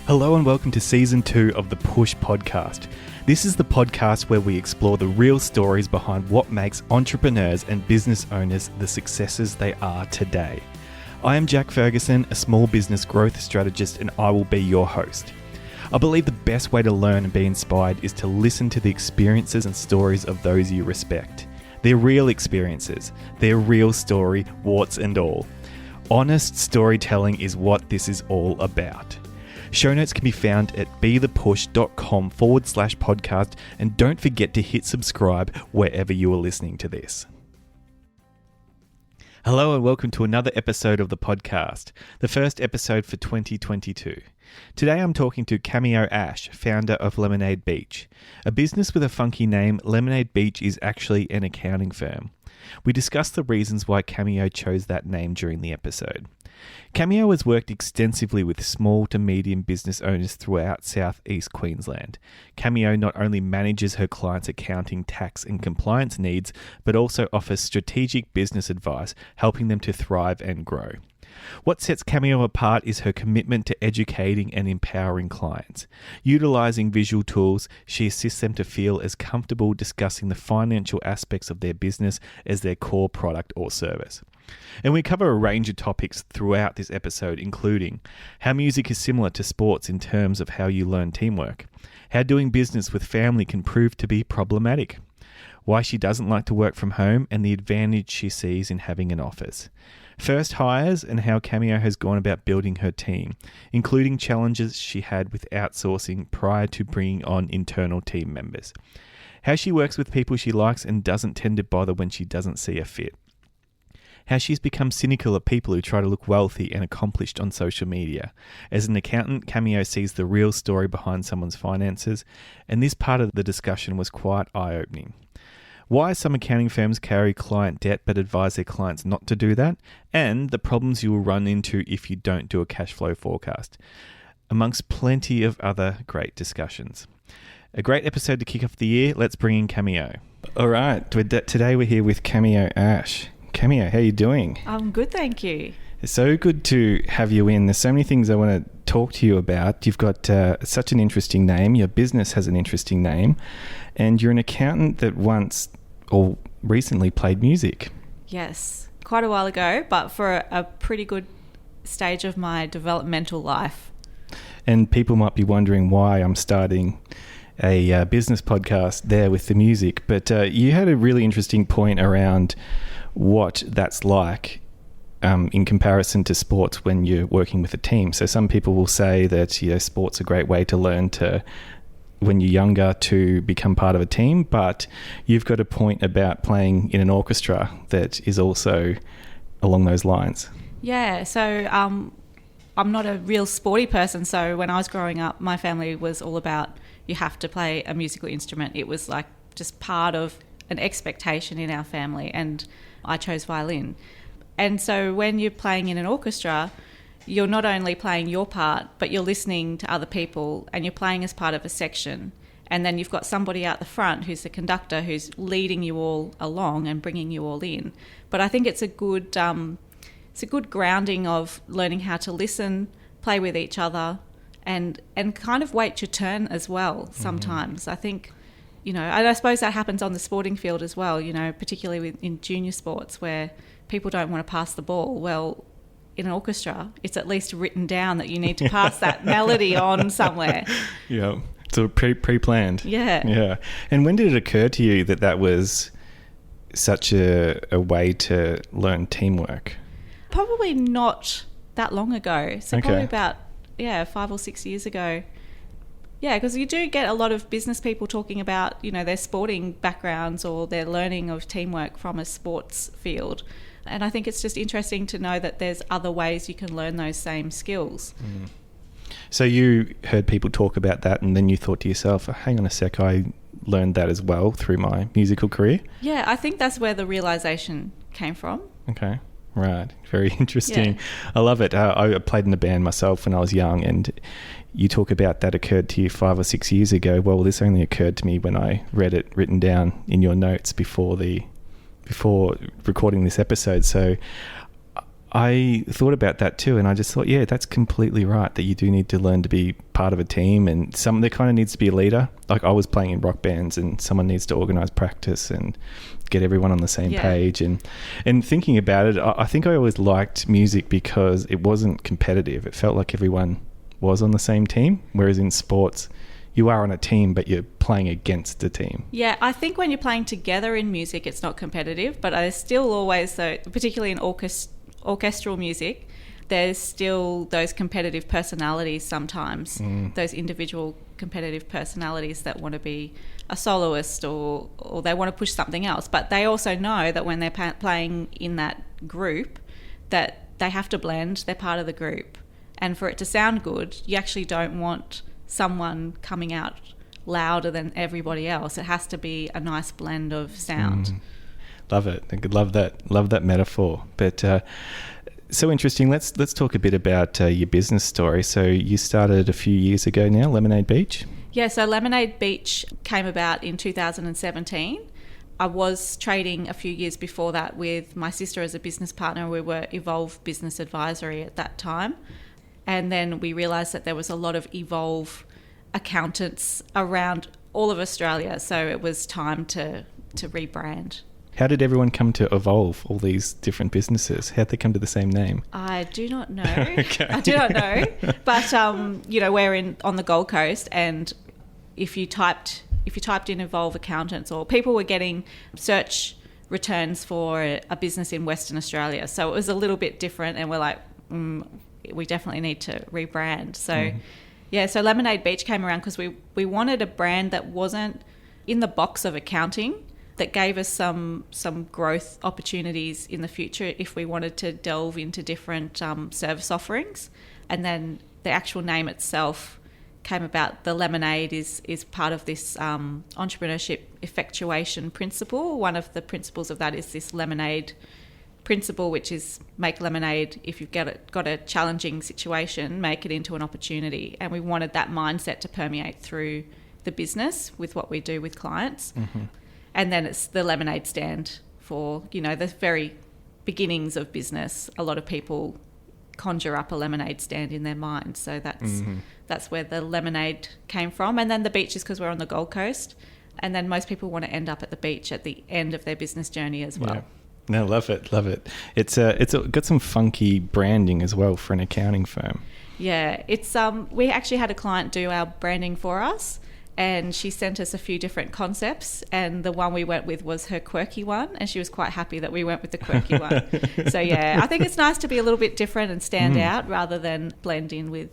Hello and welcome to Season 2 of the Push podcast. This is the podcast where we explore the real stories behind what makes entrepreneurs and business owners the successes they are today. I am Jack Ferguson, a small business growth strategist, and I will be your host. I believe the best way to learn and be inspired is to listen to the experiences and stories of those you respect. Their real experiences, their real story, warts and all. Honest storytelling is what this is all about. Show notes can be found at bethepush.com/podcast, and don't forget to hit subscribe wherever you are listening to this. Hello and welcome to another episode of the podcast, the first episode for 2022. Today I'm talking to Cameo Ashe, founder of Lemonade Beach. A business with a funky name, Lemonade Beach is actually an accounting firm. We discussed the reasons why Cameo chose that name during the episode. Cameo has worked extensively with small to medium business owners throughout southeast Queensland. Cameo not only manages her clients' accounting, tax and compliance needs, but also offers strategic business advice, helping them to thrive and grow. What sets Cameo apart is her commitment to educating and empowering clients. Utilizing visual tools, she assists them to feel as comfortable discussing the financial aspects of their business as their core product or service. And we cover a range of topics throughout this episode, including how music is similar to sports in terms of how you learn teamwork, how doing business with family can prove to be problematic, why she doesn't like to work from home and the advantage she sees in having an office, first hires and how Cameo has gone about building her team, including challenges she had with outsourcing prior to bringing on internal team members, how she works with people she likes and doesn't tend to bother when she doesn't see a fit, how she's become cynical of people who try to look wealthy and accomplished on social media. As an accountant, Cameo sees the real story behind someone's finances, and this part of the discussion was quite eye-opening. Why some accounting firms carry client debt but advise their clients not to do that, and the problems you will run into if you don't do a cash flow forecast, amongst plenty of other great discussions. A great episode to kick off the year. Let's bring in Cameo. All right, today we're here with Cameo Ashe. Cameo, how are you doing? I'm good, thank you. It's so good to have you in. There's so many things I want to talk to you about. You've got such an interesting name. Your business has an interesting name. And you're an accountant that once or recently played music. Yes, quite a while ago, but for a pretty good stage of my developmental life. And people might be wondering why I'm starting a business podcast there with the music. But you had a really interesting point around what that's like in comparison to sports when you're working with a team. So some people will say that sport's a great way to learn to, when you're younger, to become part of a team, but you've got a point about playing in an orchestra that is also along those lines. Yeah, so I'm not a real sporty person, so when I was growing up, my family was all about you have to play a musical instrument. It was like just part of an expectation in our family, and I chose violin. And so when you're playing in an orchestra, you're not only playing your part, but you're listening to other people and you're playing as part of a section. And then you've got somebody out the front who's the conductor who's leading you all along and bringing you all in. But I think it's a good grounding of learning how to listen, play with each other, and kind of wait your turn as well sometimes. Mm-hmm. I think, and I suppose that happens on the sporting field as well, particularly in junior sports where people don't want to pass the ball. Well, in an orchestra, it's at least written down that you need to pass that melody on somewhere. Yeah, so pre-planned. Yeah. Yeah. And when did it occur to you that was such a way to learn teamwork? Probably not that long ago. So okay. Probably about, 5 or 6 years ago. Yeah, because you do get a lot of business people talking about, their sporting backgrounds or their learning of teamwork from a sports field. And I think it's just interesting to know that there's other ways you can learn those same skills. Mm. So you heard people talk about that and then you thought to yourself, oh, hang on a sec, I learned that as well through my musical career? Yeah, I think that's where the realisation came from. Okay. Right. Very interesting. Yeah. I love it. I played in a band myself when I was young, and you talk about that occurred to you 5 or 6 years ago. Well, this only occurred to me when I read it written down in your notes before recording this episode. So I thought about that too, and I just thought, yeah, that's completely right, that you do need to learn to be part of a team, and there kind of needs to be a leader. Like I was playing in rock bands, and someone needs to organise practice and get everyone on the same page. And thinking about it, I think I always liked music because it wasn't competitive. It felt like everyone was on the same team, whereas in sports, you are on a team, but you're playing against the team. Yeah, I think when you're playing together in music, it's not competitive, but there's still always, though, particularly in orchestral music, there's still those competitive personalities sometimes, those individual competitive personalities that want to be a soloist or they want to push something else. But they also know that when they're playing in that group, that they have to blend, they're part of the group. And for it to sound good, you actually don't want someone coming out louder than everybody else. It has to be a nice blend of sound. Love it. I could love that metaphor. But so interesting. Let's talk a bit about your business story. So you started a few years ago now, Lemonade Beach. Yeah, so Lemonade Beach came about in 2017. I was trading a few years before that with my sister as a business partner. We were Evolve Business Advisory at that time. And then we realised that there was a lot of Evolve accountants around all of Australia. So it was time to rebrand. How did everyone come to evolve all these different businesses? How'd they come to the same name? I do not know. Okay. I do not know. But, we're on the Gold Coast, and if you typed in Evolve accountants, or people were getting search returns for a business in Western Australia. So it was a little bit different, and we're like, we definitely need to rebrand. So, so Lemonade Beach came around because we wanted a brand that wasn't in the box of accounting, that gave us some growth opportunities in the future if we wanted to delve into different service offerings. And then the actual name itself came about. The lemonade is part of this entrepreneurship effectuation principle. One of the principles of that is this lemonade principle, which is make lemonade. If you've got a challenging situation, make it into an opportunity. And we wanted that mindset to permeate through the business with what we do with clients. And then it's the lemonade stand for, the very beginnings of business. A lot of people conjure up a lemonade stand in their mind. So that's where the lemonade came from. And then the beach is because we're on the Gold Coast. And then most people want to end up at the beach at the end of their business journey as well. Yeah. No, love it. It's got some funky branding as well for an accounting firm. Yeah, it's we actually had a client do our branding for us. And she sent us a few different concepts, and the one we went with was her quirky one, and she was quite happy that we went with the quirky one. So, yeah, I think it's nice to be a little bit different and stand out rather than blend in with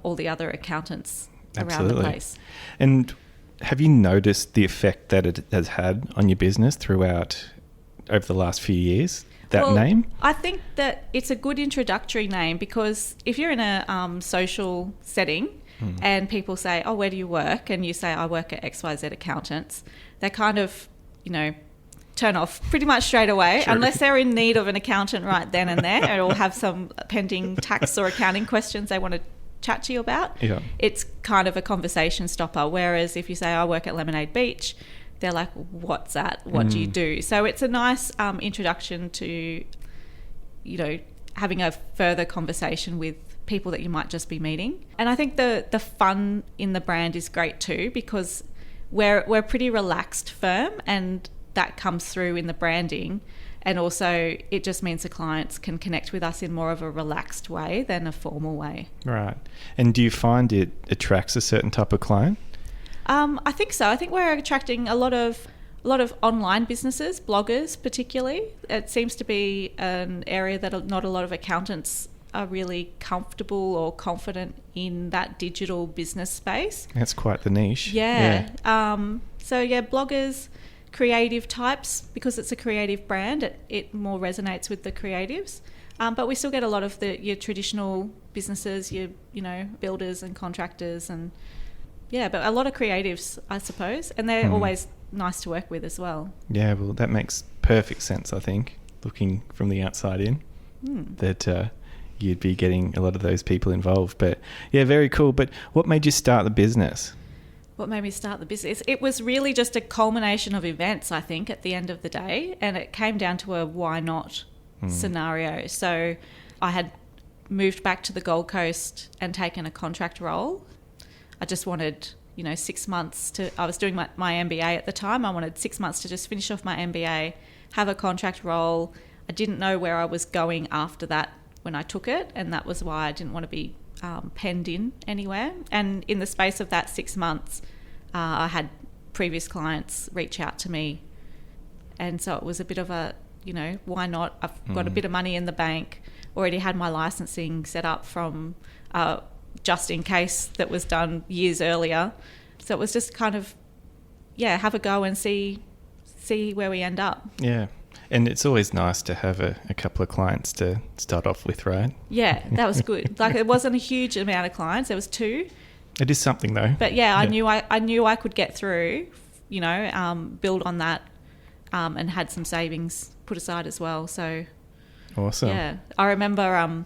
all the other accountants around the place. And have you noticed the effect that it has had on your business throughout over the last few years, that name? I think that it's a good introductory name, because if you're in a social setting, and people say, oh, where do you work? And you say, I work at XYZ Accountants. They kind of, turn off pretty much straight away, unless they're in need of an accountant right then and there, or have some pending tax or accounting questions they want to chat to you about. Yeah. It's kind of a conversation stopper. Whereas if you say, I work at Lemonade Beach, they're like, what's that? What do you do? So it's a nice introduction to, having a further conversation with people that you might just be meeting. And I think the fun in the brand is great too, because we're a pretty relaxed firm, and that comes through in the branding. And also it just means the clients can connect with us in more of a relaxed way than a formal way. Right. And do you find it attracts a certain type of client? I think so. I think we're attracting a lot of online businesses, bloggers particularly. It seems to be an area that not a lot of accountants are really comfortable or confident in, that digital business space. That's quite the niche. Yeah. Bloggers, creative types, because it's a creative brand, it more resonates with the creatives. But we still get a lot of your traditional businesses, your builders and contractors, and but a lot of creatives, I suppose, and they're always nice to work with as well. Yeah, well, that makes perfect sense, I think, looking from the outside in, that you'd be getting a lot of those people involved. But yeah, very cool. But what made you start the business? What made me start the business? It was really just a culmination of events, I think, at the end of the day. And it came down to a why not scenario. So I had moved back to the Gold Coast and taken a contract role. I just wanted, 6 months I was doing my MBA at the time. I wanted 6 months to just finish off my MBA, have a contract role. I didn't know where I was going after that when I took it, and that was why I didn't want to be penned in anywhere. And in the space of that 6 months, I had previous clients reach out to me, and so it was a bit of a, why not? I've got a bit of money in the bank, already had my licensing set up from just in case that was done years earlier. So it was just kind of, have a go and see where we end up. Yeah. And it's always nice to have a couple of clients to start off with, right? Yeah, that was good. Like, it wasn't a huge amount of clients. There was 2. It is something though. But I knew I could get through, build on that, and had some savings put aside as well. So awesome. Yeah. I remember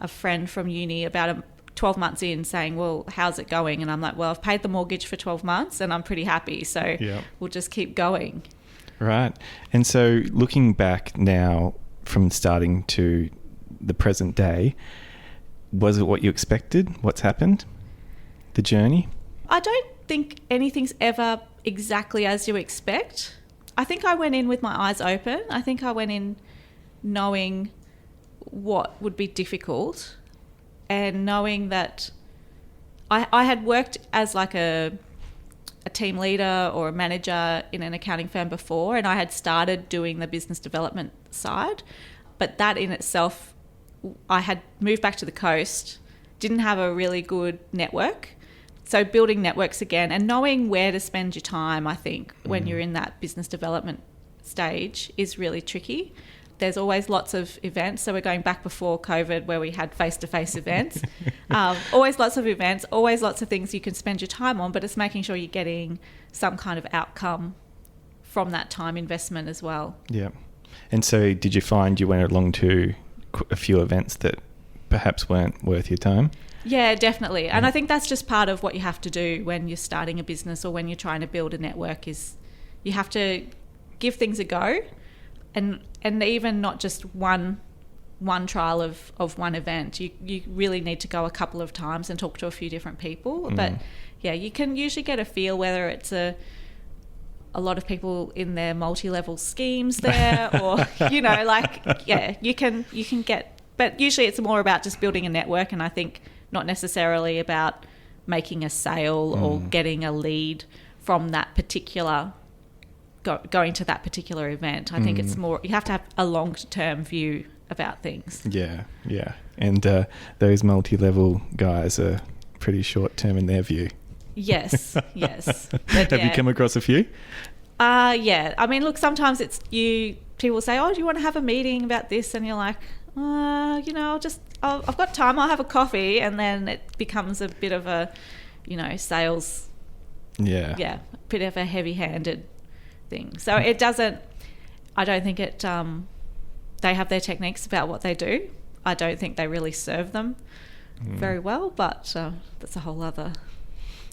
a friend from uni about 12 months in saying, well, how's it going? And I'm like, well, I've paid the mortgage for 12 months and I'm pretty happy. So we'll just keep going. Right. And so looking back now from starting to the present day, was it what you expected? What's happened? The journey? I don't think anything's ever exactly as you expect. I think I went in with my eyes open. I think I went in knowing what would be difficult, and knowing that I had worked as like a team leader or a manager in an accounting firm before, and I had started doing the business development side, but that in itself, I had moved back to the coast, didn't have a really good network. So building networks again and knowing where to spend your time, I think, when you're in that business development stage is really tricky. There's always lots of events. So we're going back before COVID where we had face-to-face events. Always lots of events, always lots of things you can spend your time on, but it's making sure you're getting some kind of outcome from that time investment as well. Yeah. And so did you find you went along to a few events that perhaps weren't worth your time? Yeah, definitely. And I think that's just part of what you have to do when you're starting a business or when you're trying to build a network, is you have to give things a go. And even not just one trial of one event. You really need to go a couple of times and talk to a few different people. But you can usually get a feel whether it's a lot of people in their multi-level schemes there, or you can get. But usually it's more about just building a network, and I think not necessarily about making a sale or getting a lead from that particular. Going to that particular event. I think it's more, you have to have a long-term view about things. Yeah. And those multi-level guys are pretty short-term in their view. Yes. But, have you come across a few? Yeah. I mean, look, sometimes people say, oh, do you want to have a meeting about this? And you're like, I've got time, I'll have a coffee. And then it becomes a bit of a, sales. Yeah. Bit of a heavy-handed thing. So it doesn't, I don't think it, they have their techniques about what they do. I don't think they really serve them very well, but that's a whole other...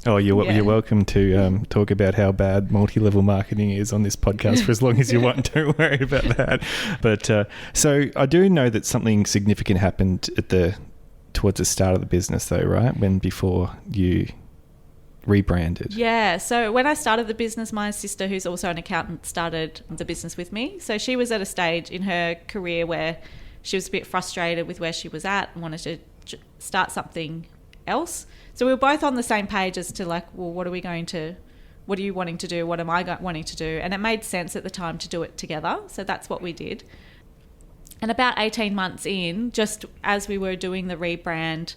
Oh, you're welcome to talk about how bad multi-level marketing is on this podcast for as long as you want. Don't worry about that. But so I do know that something significant happened towards the start of the business though, right? Before you rebranded. Yeah. So when I started the business, my sister, who's also an accountant, started the business with me. So she was at a stage in her career where she was a bit frustrated with where she was at and wanted to start something else. So we were both on the same page as to like, well, what are you wanting to do? What am I wanting to do? And it made sense at the time to do it together. So that's what we did. And about 18 months in, just as we were doing the rebrand,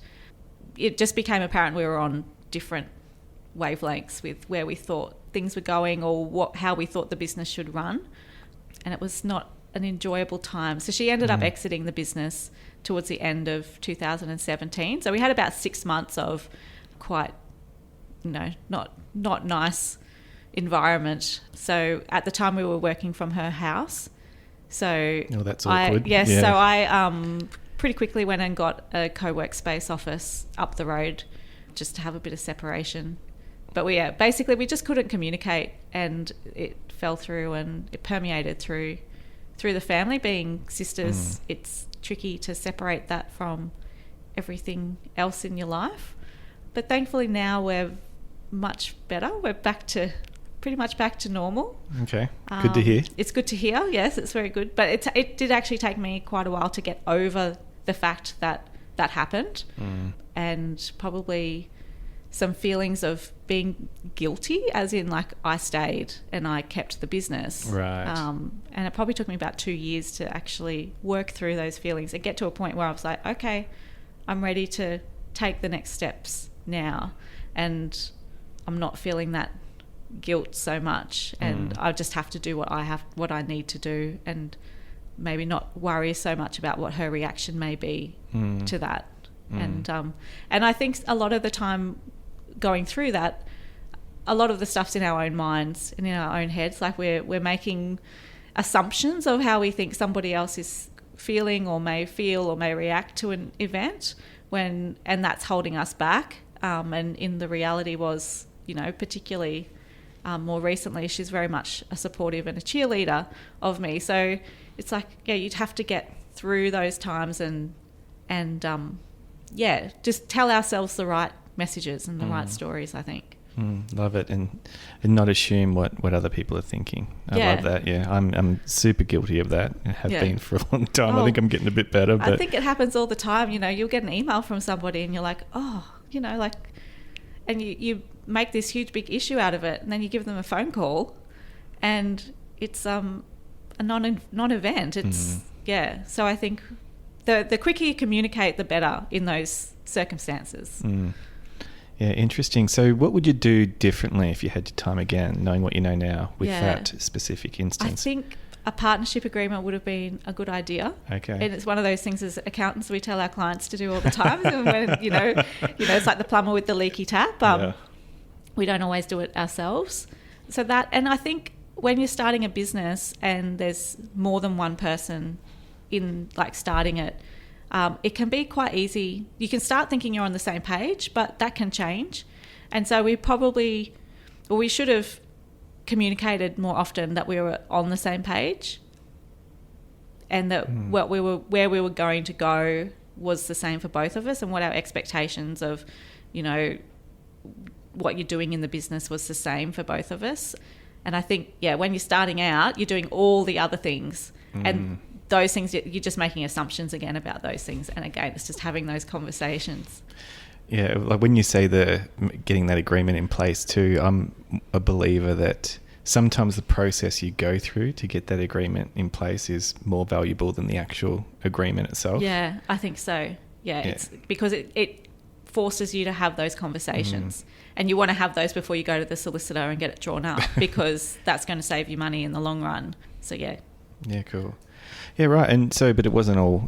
it just became apparent we were on different wavelengths with where we thought things were going or how we thought the business should run. And it was not an enjoyable time. So she ended up exiting the business towards the end of 2017. So we had about 6 months of quite, not nice environment. So at the time we were working from her house. So that's awkward. So I pretty quickly went and got a co-work space office up the road just to have a bit of separation. But basically we just couldn't communicate, and it fell through and it permeated through through the family. Being sisters, it's tricky to separate that from everything else in your life. But thankfully now we're much better. We're pretty much back to normal. Okay, good to hear. It's good to hear. Yes, it's very good. But it did actually take me quite a while to get over the fact that happened, and probably some feelings of being guilty, as in like I stayed and I kept the business. Right. And it probably took me about 2 years to actually work through those feelings and get to a point where I was like, okay, I'm ready to take the next steps now, and I'm not feeling that guilt so much, and I just have to do what I need to do, and maybe not worry so much about what her reaction may be to that. And I think a lot of the time going through that, a lot of the stuff's in our own minds and in our own heads. Like we're making assumptions of how we think somebody else is feeling or may feel or may react to an event, and that's holding us back. And in the reality was, particularly more recently, she's very much a supportive and a cheerleader of me. So it's like, you'd have to get through those times and just tell ourselves the right messages and the right stories, I think. Love it. And not assume what other people are thinking. I love that. Yeah, I'm super guilty of that and have been for a long time. I think I'm getting a bit better. But I think it happens all the time. You'll get an email from somebody and you're like, and you make this huge big issue out of it, and then you give them a phone call and it's a non-event. It's so I think the quicker you communicate, the better in those circumstances. Yeah, interesting. So what would you do differently if you had your time again, knowing what you know now with that specific instance? I think a partnership agreement would have been a good idea. Okay. And it's one of those things as accountants we tell our clients to do all the time. When, it's like the plumber with the leaky tap. We don't always do it ourselves. So and I think when you're starting a business and there's more than one person in starting it, it can be quite easy. You can start thinking you're on the same page, but that can change. And so we should have communicated more often that we were on the same page, and that where we were going to go was the same for both of us, and what our expectations of, what you're doing in the business was the same for both of us. And I think, when you're starting out, you're doing all the other things, and those things, you're just making assumptions again about those things. And again, it's just having those conversations. Yeah, like when you say getting that agreement in place too, I'm a believer that sometimes the process you go through to get that agreement in place is more valuable than the actual agreement itself. Yeah, I think so. Yeah. It's because it forces you to have those conversations, and you want to have those before you go to the solicitor and get it drawn up, because that's going to save you money in the long run. So yeah, cool. Yeah, right. And so, but it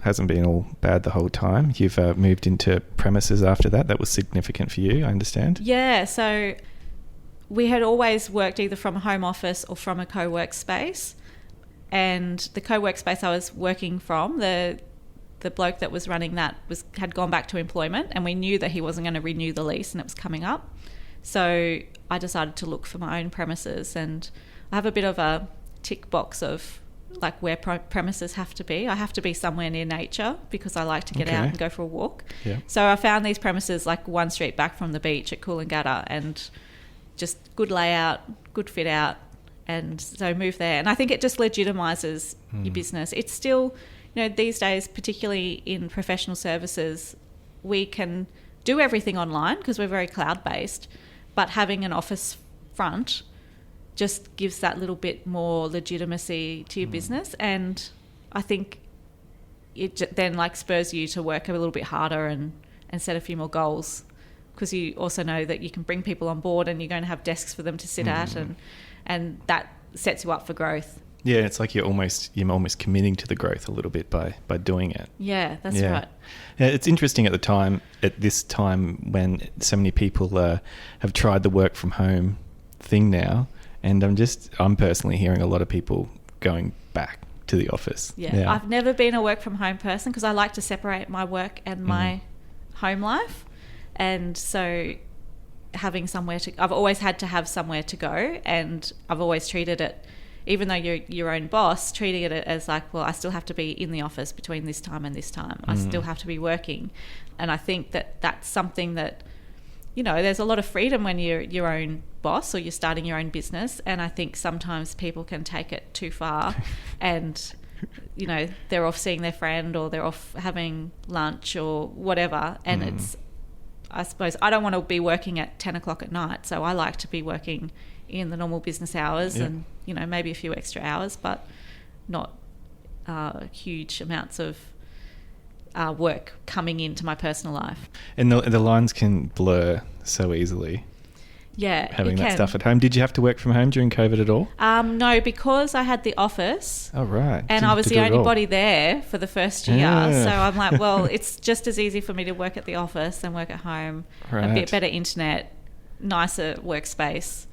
hasn't been all bad the whole time. You've moved into premises after that. That was significant for you, I understand. Yeah. So we had always worked either from a home office or from a co-work space. And the co-work space I was working from, the bloke that was running that had gone back to employment, and we knew that he wasn't going to renew the lease and it was coming up. So I decided to look for my own premises, and I have a bit of a tick box of where premises have to be. I have to be somewhere near nature because I like to get out and go for a walk. Yeah. So I found these premises one street back from the beach at Coolangatta, and just good layout, good fit out, and so moved there. And I think it just legitimizes your business. It's still, these days, particularly in professional services, we can do everything online because we're very cloud-based, but having an office front just gives that little bit more legitimacy to your business. And I think it then spurs you to work a little bit harder and set a few more goals, because you also know that you can bring people on board and you're going to have desks for them to sit at, and that sets you up for growth. Yeah, it's like you're almost committing to the growth a little bit by doing it. Yeah, that's right. Yeah, it's interesting at this time when so many people have tried the work from home thing now. And I'm personally hearing a lot of people going back to the office. Yeah. I've never been a work from home person because I like to separate my work and my home life. And so I've always had to have somewhere to go, and I've always treated it, even though you're your own boss, treating it as like, well, I still have to be in the office between this time and this time. I still have to be working. And I think that that's something that, you know, there's a lot of freedom when you're your own boss or you're starting your own business. And I think sometimes people can take it too far and, you know, they're off seeing their friend or they're off having lunch or whatever. And it's, I suppose, I don't want to be working at 10 o'clock at night. So I like to be working in the normal business hours and, you know, maybe a few extra hours, but not huge amounts of work coming into my personal life. And the lines can blur so easily. Yeah, having that stuff at home. Did you have to work from home during COVID at all? No, because I had the office. Oh, right. And I was the only body there for the first year. Yeah. So I'm like, well, it's just as easy for me to work at the office than work at home. Right. A bit better internet, nicer workspace.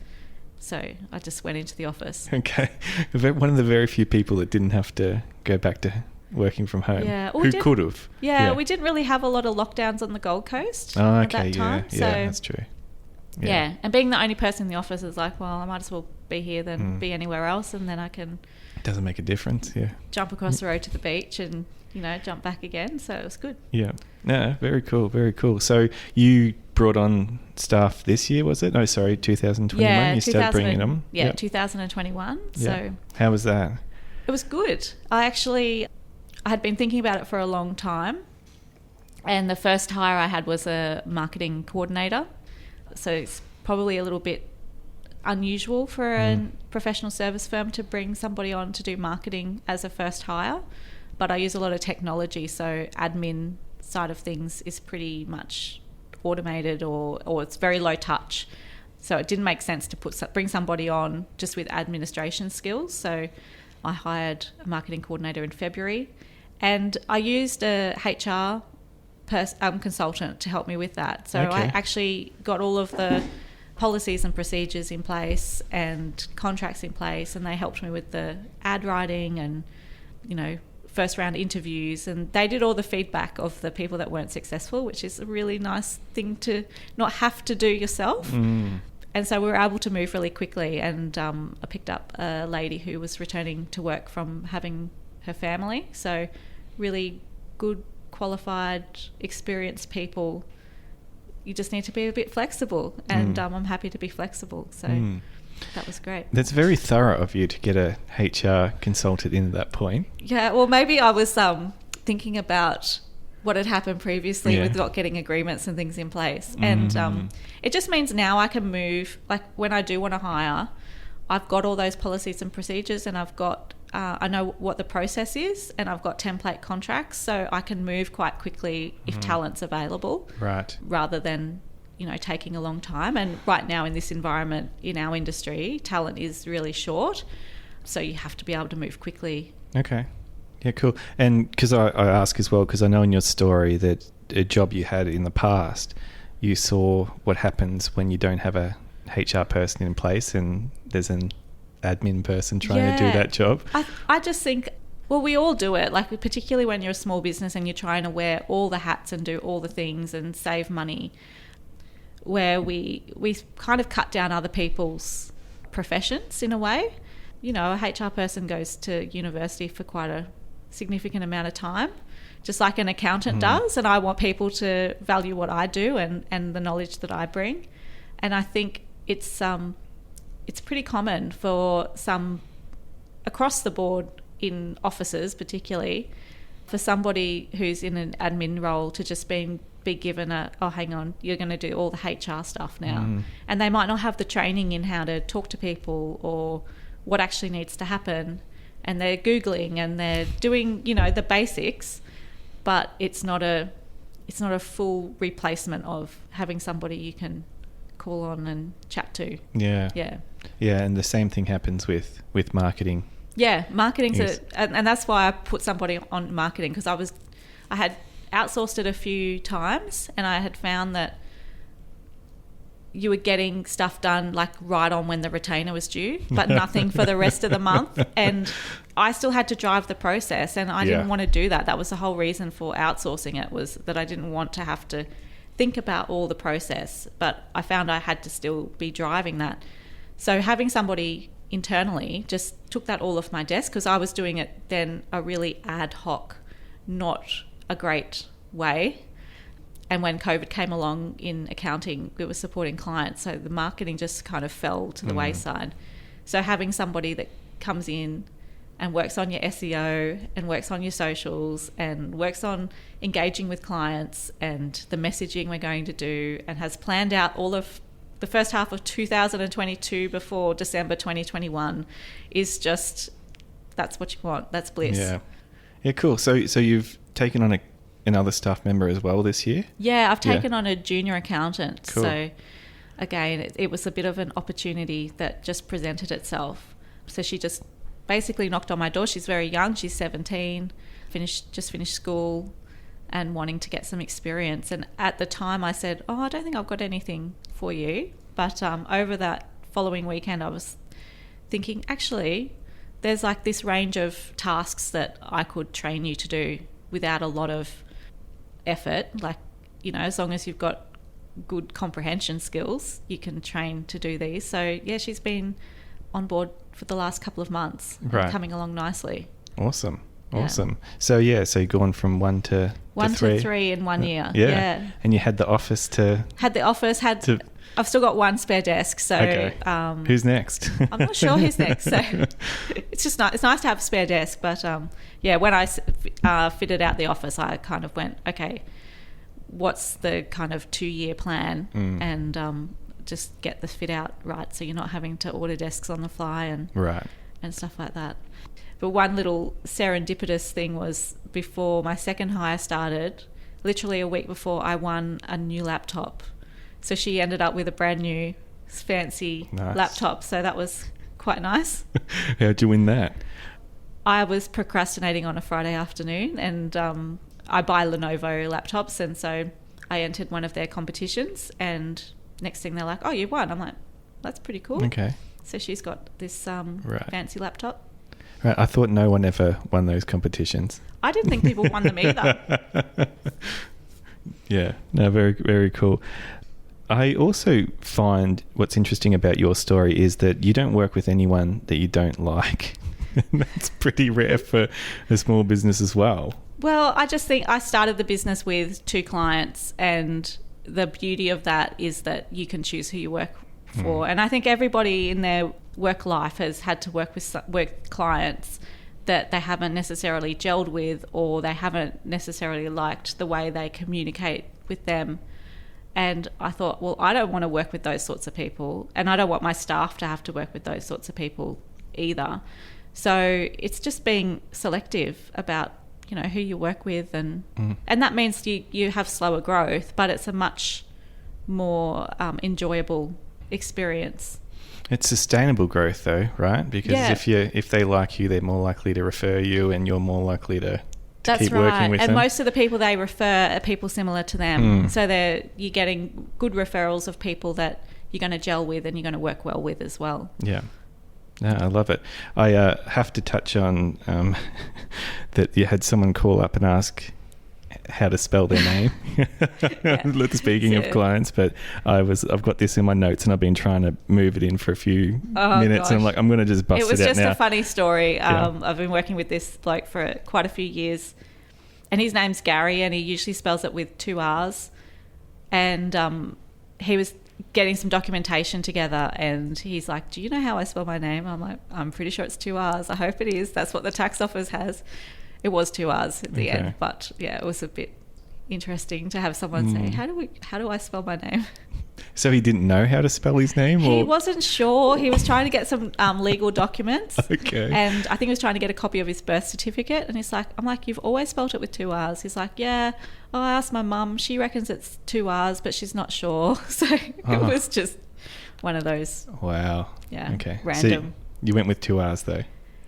So I just went into the office. Okay. One of the very few people that didn't have to go back to working from home. Yeah. Who could have. Yeah, we didn't really have a lot of lockdowns on the Gold Coast at that time. Yeah, so, that's true. Yeah, and being the only person in the office is like, well, I might as well be here than be anywhere else, and then I can... It doesn't make a difference, jump across the road to the beach and, you know, jump back again, so it was good. Yeah. No, very cool, very cool. So you brought on staff this year, was it? No, sorry, 2021, you started bringing them? Yeah, 2021, so... How was that? It was good. I had been thinking about it for a long time, and the first hire I had was a marketing coordinator. So it's probably a little bit unusual for a professional service firm to bring somebody on to do marketing as a first hire. But I use a lot of technology, so admin side of things is pretty much automated or it's very low touch. So it didn't make sense to bring somebody on just with administration skills. So I hired a marketing coordinator in February, and I used a HR consultant to help me with that. So I actually got all of the policies and procedures in place and contracts in place, and they helped me with the ad writing and, you know, first round interviews, and they did all the feedback of the people that weren't successful, which is a really nice thing to not have to do yourself. And so we were able to move really quickly, and I picked up a lady who was returning to work from having her family. So really good, qualified, experienced people. You just need to be a bit flexible, and I'm happy to be flexible. So that was great. That's very thorough of you to get a HR consultant in at that point. Yeah, well, maybe I was thinking about what had happened previously with not getting agreements and things in place. And it just means now I can move, like when I do want to hire, I've got all those policies and procedures, and I've got I know what the process is, and I've got template contracts, so I can move quite quickly if talent's available, right? Rather than, you know, taking a long time. And right now in this environment, in our industry, talent is really short, so you have to be able to move quickly. Okay. Yeah, cool. And because I ask as well, because I know in your story that a job you had in the past, you saw what happens when you don't have a HR person in place and there's an admin person trying to do that job. I just think, well, we all do it, like particularly when you're a small business and you're trying to wear all the hats and do all the things and save money, where we kind of cut down other people's professions in a way. You know, a HR person goes to university for quite a significant amount of time, just like an accountant does, and I want people to value what I do and the knowledge that I bring. And I think it's pretty common for some across the board in offices, particularly for somebody who's in an admin role to just be given hang on, you're going to do all the HR stuff now. And they might not have the training in how to talk to people or what actually needs to happen, and they're Googling and they're doing, you know, the basics, but it's not a full replacement of having somebody you can call on and chat to. Yeah, and the same thing happens with marketing. Yeah, marketing's and that's why I put somebody on marketing, because I had outsourced it a few times, and I had found that you were getting stuff done like right on when the retainer was due, but nothing for the rest of the month. And I still had to drive the process, and I didn't want to do that. That was the whole reason for outsourcing it, was that I didn't want to have to think about all the process, but I found I had to still be driving that. So having somebody internally just took that all off my desk, because I was doing it then a really ad hoc, not a great way. And when COVID came along in accounting, we were supporting clients, so the marketing just kind of fell to the wayside. So having somebody that comes in and works on your SEO and works on your socials and works on engaging with clients and the messaging we're going to do, and has planned out all of the first half of 2022 before December 2021, is just, that's what you want. That's bliss. Yeah, cool. So you've taken on another staff member as well this year? Yeah, I've taken on a junior accountant. Cool. So again, it was a bit of an opportunity that just presented itself. So she just basically knocked on my door. She's very young. She's 17, just finished school and wanting to get some experience. And at the time I said, I don't think I've got anything for you. But over that following weekend, I was thinking, actually, there's like this range of tasks that I could train you to do without a lot of effort. Like, as long as you've got good comprehension skills, you can train to do these. So yeah, she's been on board for the last couple of months, right, coming along nicely. Awesome. So you've gone from one to three in 1 year. Yeah. And you had the office I've still got one spare desk. So okay. Who's next? I'm not sure who's next. So it's just it's nice to have a spare desk. But when I fitted out the office, I kind of went, okay, what's the kind of 2-year plan, and just get the fit out right, so you're not having to order desks on the fly and stuff like that. But one little serendipitous thing was, before my second hire started, literally a week before, I won a new laptop. So she ended up with a brand new fancy laptop. So that was quite nice. How'd you win that? I was procrastinating on a Friday afternoon, and I buy Lenovo laptops, and so I entered one of their competitions, and next thing they're like, oh, you won. I'm like, that's pretty cool. Okay. So she's got this fancy laptop. Right. I thought no one ever won those competitions. I didn't think people won them either. Yeah. No, very, very cool. I also find what's interesting about your story is that you don't work with anyone that you don't like. That's pretty rare for a small business as well. Well, I just think I started the business with 2 clients, and the beauty of that is that you can choose who you work for. And I think everybody in their work life has had to work with clients that they haven't necessarily gelled with, or they haven't necessarily liked the way they communicate with them. And I thought, well, I don't want to work with those sorts of people, and I don't want my staff to have to work with those sorts of people either. So it's just being selective about, who you work with, and that means you have slower growth, but it's a much more enjoyable experience. It's sustainable growth though, right? Because if they like you, they're more likely to refer you, and you're more likely to keep working with them. And most of the people they refer are people similar to them. So you're getting good referrals of people that you're going to gel with and you're going to work well with as well. Yeah. No, I love it. I have to touch on that you had someone call up and ask how to spell their name. Speaking of clients, but I've got this in my notes, and I've been trying to move it in for a few minutes. Gosh. And I'm like, I'm going to just bust it out now. It was just a funny story. I've been working with this bloke for quite a few years, and his name's Gary, and he usually spells it with 2 R's. And he was getting some documentation together, and he's like, do you know how I spell my name? I'm like, I'm pretty sure it's 2 R's. I hope it is. That's what the tax office has. It was 2 R's at the end, but yeah, it was a bit interesting to have someone say, how do I spell my name? So he didn't know how to spell his name? He wasn't sure. He was trying to get some legal documents. Okay. And I think he was trying to get a copy of his birth certificate. And I'm like, you've always spelt it with 2 R's. He's like, yeah. Oh, I asked my mum. She reckons it's 2 R's, but she's not sure. So it was just one of those. Wow. Yeah. Okay. Random. So you went with 2 R's though?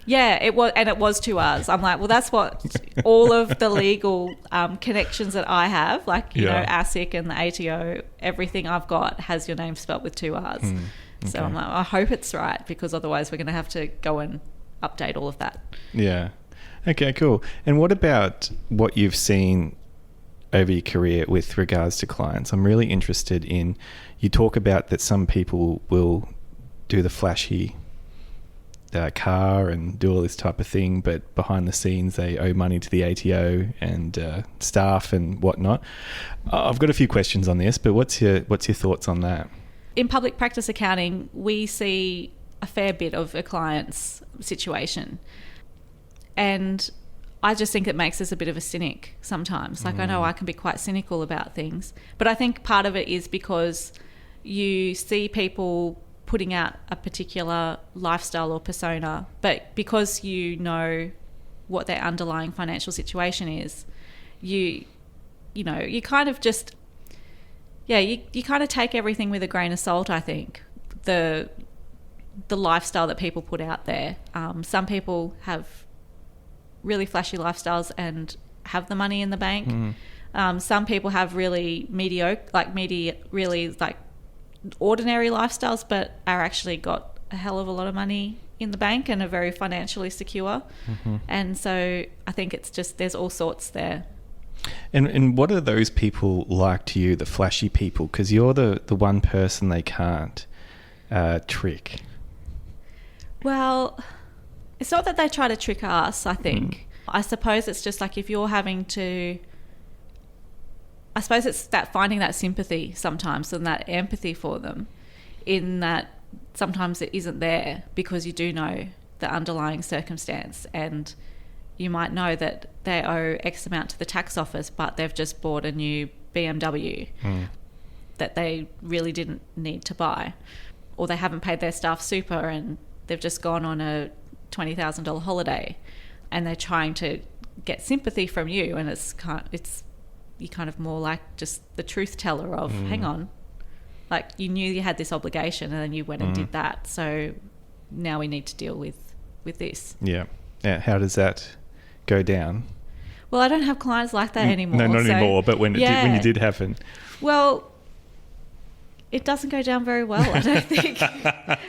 Yeah, it was 2 R's. I'm like, well, that's what all of the legal connections that I have, like, you know, ASIC and the ATO, everything I've got has your name spelt with 2 R's. Okay. So I'm like, I hope it's right, because otherwise we're going to have to go and update all of that. Yeah. Okay, cool. And what about what you've seen over your career with regards to clients? I'm really interested in, you talk about that some people will do the flashy car and do all this type of thing, but behind the scenes they owe money to the ATO and staff and whatnot. I've got a few questions on this, but what's your thoughts on that? In public practice accounting, we see a fair bit of a client's situation, and I just think it makes us a bit of a cynic sometimes. Like, I know I can be quite cynical about things, but I think part of it is because you see people putting out a particular lifestyle or persona, but because you know what their underlying financial situation is, you kind of just, you kind of take everything with a grain of salt, I think. The lifestyle that people put out there. Some people have really flashy lifestyles and have the money in the bank. Some people have really really ordinary lifestyles, but are actually got a hell of a lot of money in the bank and are very financially secure. And so I think it's just, there's all sorts there. And what are those people like to you, the flashy people? Because you're the one person they can't trick. Well, it's not that they try to trick us, I think. I suppose it's just like if you're having to... I suppose it's that finding that sympathy sometimes and that empathy for them, in that sometimes it isn't there because you do know the underlying circumstance, and you might know that they owe X amount to the tax office, but they've just bought a new BMW that they really didn't need to buy, or they haven't paid their staff super and they've just gone on a $20,000 holiday, and they're trying to get sympathy from you, and you're kind of more like just the truth teller of, hang on, like you knew you had this obligation and then you went and did that, so now we need to deal with this. Yeah. How does that go down? Well, I don't have clients like that anymore. No, not anymore, but when you did happen. Well, it doesn't go down very well, I don't think.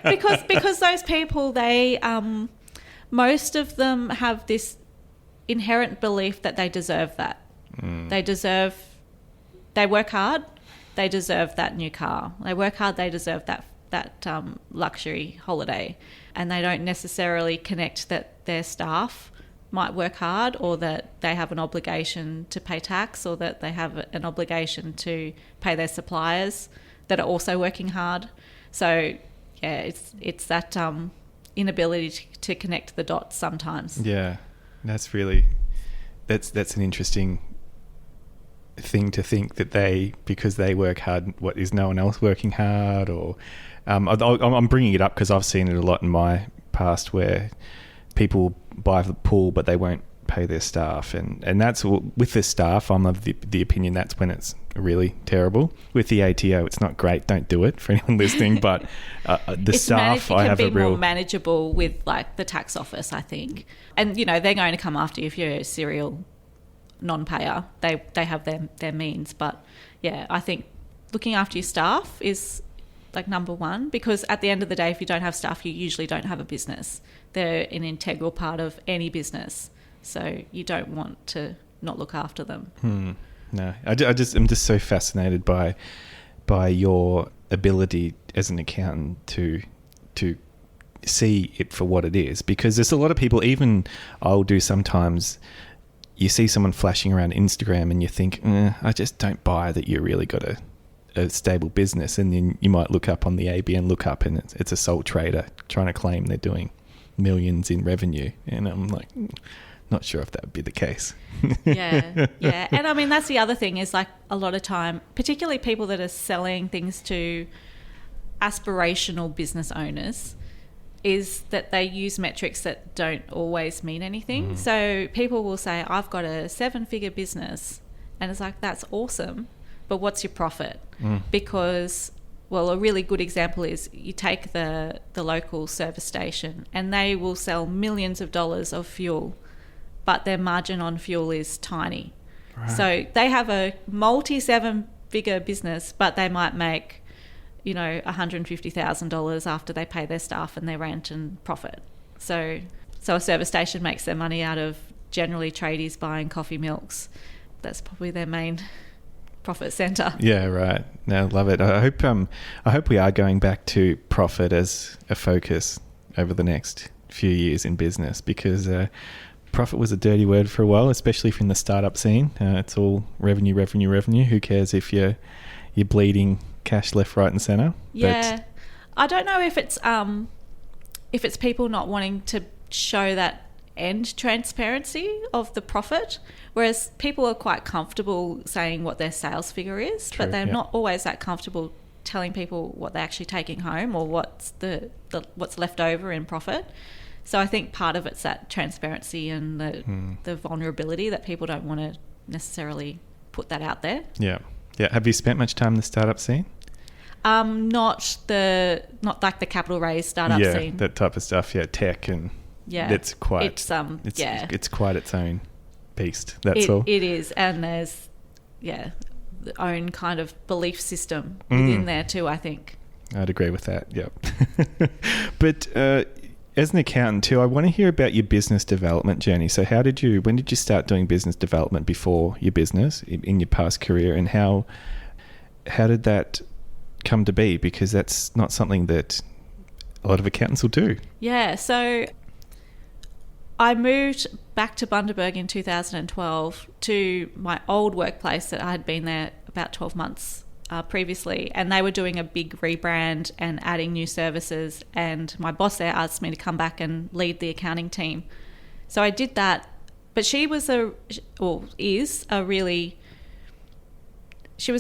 because those people, they most of them have this inherent belief that they deserve that. They work hard, they deserve that new car. They work hard, they deserve that luxury holiday. And they don't necessarily connect that their staff might work hard, or that they have an obligation to pay tax, or that they have an obligation to pay their suppliers that are also working hard. So, it's that inability to connect the dots sometimes. Yeah, that's an interesting thing to think, that because they work hard, what, is no one else working hard? Or I'm bringing it up because I've seen it a lot in my past, where people buy the pool but they won't pay their staff, and that's with the staff, I'm of the opinion that's when it's really terrible. With the ATO, it's not great, don't do it for anyone listening, but the staff, I have a real... It can be more manageable with like the tax office, I think, and they're going to come after you if you're a serial non-payer. They have their means, but I think looking after your staff is like number one, because at the end of the day, if you don't have staff, you usually don't have a business. They're an integral part of any business, so you don't want to not look after them. No, I'm just so fascinated by your ability as an accountant to see it for what it is, because there's a lot of people, even I'll do sometimes. You see someone flashing around Instagram and you think, I just don't buy that you really got a stable business. And then you might look up on the ABN lookup and it's a sole trader trying to claim they're doing millions in revenue. And I'm like, not sure if that would be the case. Yeah. And I mean, that's the other thing, is like a lot of time, particularly people that are selling things to aspirational business owners, is that they use metrics that don't always mean anything. So people will say, I've got a 7-figure business, and it's like, that's awesome, but what's your profit? Because, well, a really good example is you take the local service station, and they will sell millions of dollars of fuel, but their margin on fuel is tiny. Right. So they have a multi-7-figure business, but they might make $150,000 after they pay their staff and their rent and profit. So a service station makes their money out of generally tradies buying coffee milks. That's probably their main profit centre. Yeah, right. No, love it. I hope we are going back to profit as a focus over the next few years in business, because profit was a dirty word for a while, especially if in the startup scene. It's all revenue. Who cares if you're bleeding cash left, right, and centre? Yeah, but I don't know if it's people not wanting to show that end transparency of the profit, whereas people are quite comfortable saying what their sales figure is. True, but they're not always that comfortable telling people what they're actually taking home or what's what's left over in profit. So I think part of it's that transparency and the vulnerability that people don't want to necessarily put that out there. Yeah. Have you spent much time in the startup scene? Not like the capital raise startup scene. Yeah, that type of stuff. Yeah, tech and it's quite its own beast. That's all. It is, and there's the own kind of belief system within there too, I think. I'd agree with that. Yep. But as an accountant too, I want to hear about your business development journey. So when did you start doing business development before your business in your past career, and how did that come to be? Because that's not something that a lot of accountants will do. Yeah, so I moved back to Bundaberg in 2012 to my old workplace that I had been there about 12 months previously, and they were doing a big rebrand and adding new services, and my boss there asked me to come back and lead the accounting team. So I did that, but she was a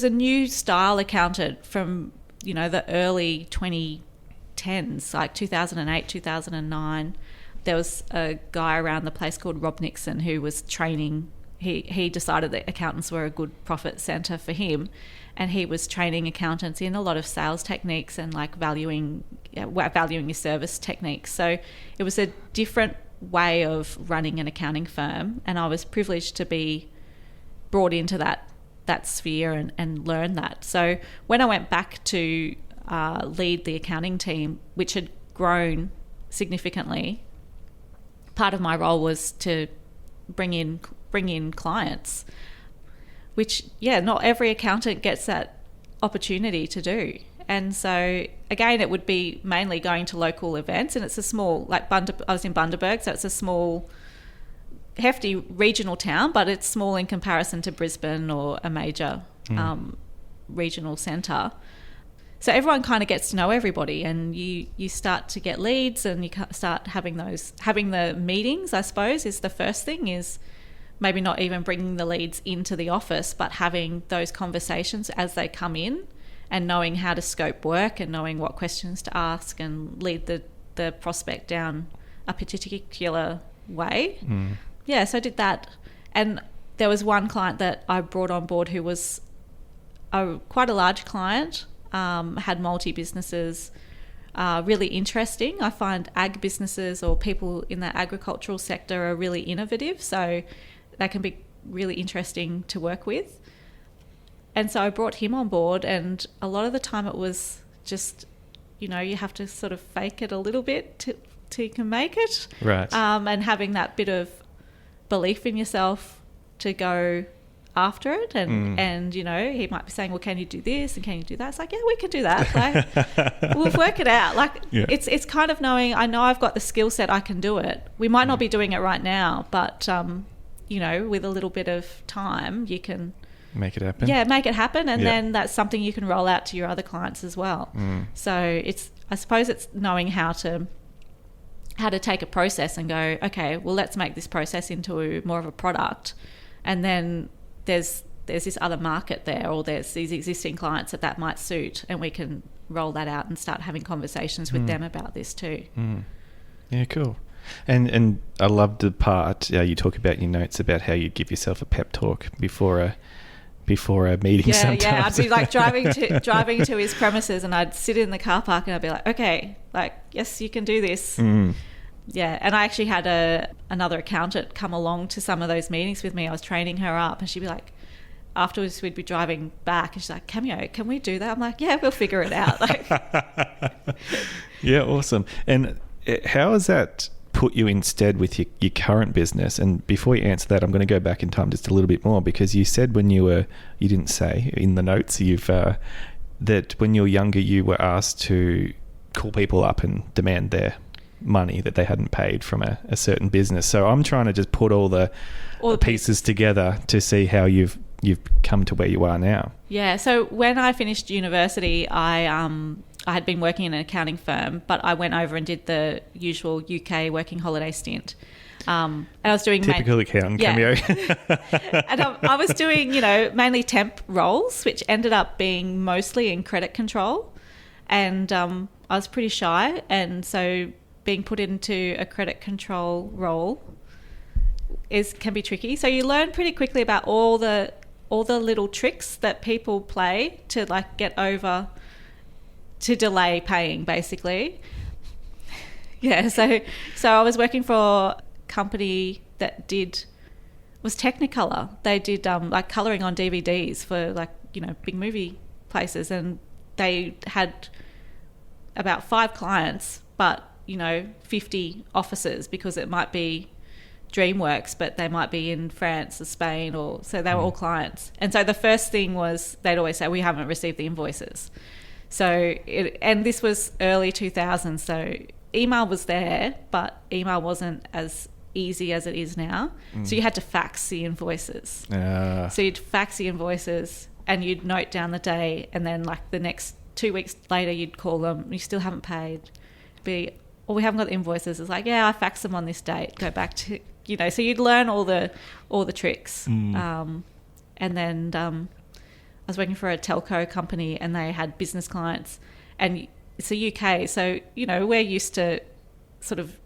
new style accountant from, the early 2010s, like 2008, 2009. There was a guy around the place called Rob Nixon who was training. He decided that accountants were a good profit centre for him, and he was training accountants in a lot of sales techniques and like valuing your service techniques. So it was a different way of running an accounting firm, and I was privileged to be brought into that sphere and learn that. So when I went back to lead the accounting team, which had grown significantly, part of my role was to bring in clients, which not every accountant gets that opportunity to do. And so again, it would be mainly going to local events, and it's a small, I was in Bundaberg, so it's a small, hefty regional town, but it's small in comparison to Brisbane or a major regional centre. So everyone kind of gets to know everybody, and you start to get leads, and you start having the meetings, I suppose, is the first thing, is maybe not even bringing the leads into the office, but having those conversations as they come in, and knowing how to scope work and knowing what questions to ask and lead the prospect down a particular way. Yeah, so I did that. And there was one client that I brought on board who was quite a large client, had multi-businesses, really interesting. I find ag businesses or people in the agricultural sector are really innovative, so they can be really interesting to work with. And so I brought him on board, and a lot of the time it was just, you have to sort of fake it a little bit till you can make it. Right. And having that bit of belief in yourself to go after it, and he might be saying, well, can you do this and can you do that? It's like, yeah, we can do that. Like, we'll work it out. Like, it's kind of knowing, I know I've got the skill set, I can do it. We might not be doing it right now, but with a little bit of time, you can make it happen. Yeah, make it happen, and then that's something you can roll out to your other clients as well. So I suppose it's knowing how to take a process and go, okay, well, let's make this process into more of a product, and then there's this other market there, or there's these existing clients that might suit, and we can roll that out and start having conversations with them about this too. Yeah, cool. And I loved the part you talk about in your notes about how you give yourself a pep talk before a meeting. Sometimes. Yeah, I'd be like driving to his premises, and I'd sit in the car park and I'd be like, okay, like, yes, you can do this. Yeah, and I actually had another accountant come along to some of those meetings with me. I was training her up, and she'd be like, afterwards we'd be driving back, and she's like, Cameo, can we do that? I'm like, yeah, we'll figure it out. Like, yeah, awesome. And how has that put you instead with your current business? And before you answer that, I'm going to go back in time just a little bit more, because you said you didn't say in the notes that when you were younger you were asked to call people up and demand their money that they hadn't paid from a certain business. So I'm trying to just put all the pieces together to see how you've come to where you are now. Yeah. So when I finished university, I had been working in an accounting firm, but I went over and did the usual UK working holiday stint. And I was doing typical accountant Cameo. And I was doing, mainly temp roles, which ended up being mostly in credit control. And I was pretty shy, and so being put into a credit control role can be tricky. So you learn pretty quickly about all the little tricks that people play to get over, to delay paying, basically. Yeah. So I was working for company that was Technicolor. They did colouring on DVDs for big movie places, and they had about 5 clients, but 50 offices, because it might be DreamWorks, but they might be in France or Spain, so they were all clients. And so the first thing was, they'd always say, we haven't received the invoices. So and this was early 2000s, so email was there, but email wasn't as easy as it is now. So you had to fax the invoices. So you'd fax the invoices and you'd note down the day, and then the next 2 weeks later you'd call them, you still haven't paid. We haven't got the invoices. It's yeah, I faxed them on this date. Go back to, so you'd learn all the tricks. And then I was working for a telco company, and they had business clients, and it's a UK, so we're used to sort of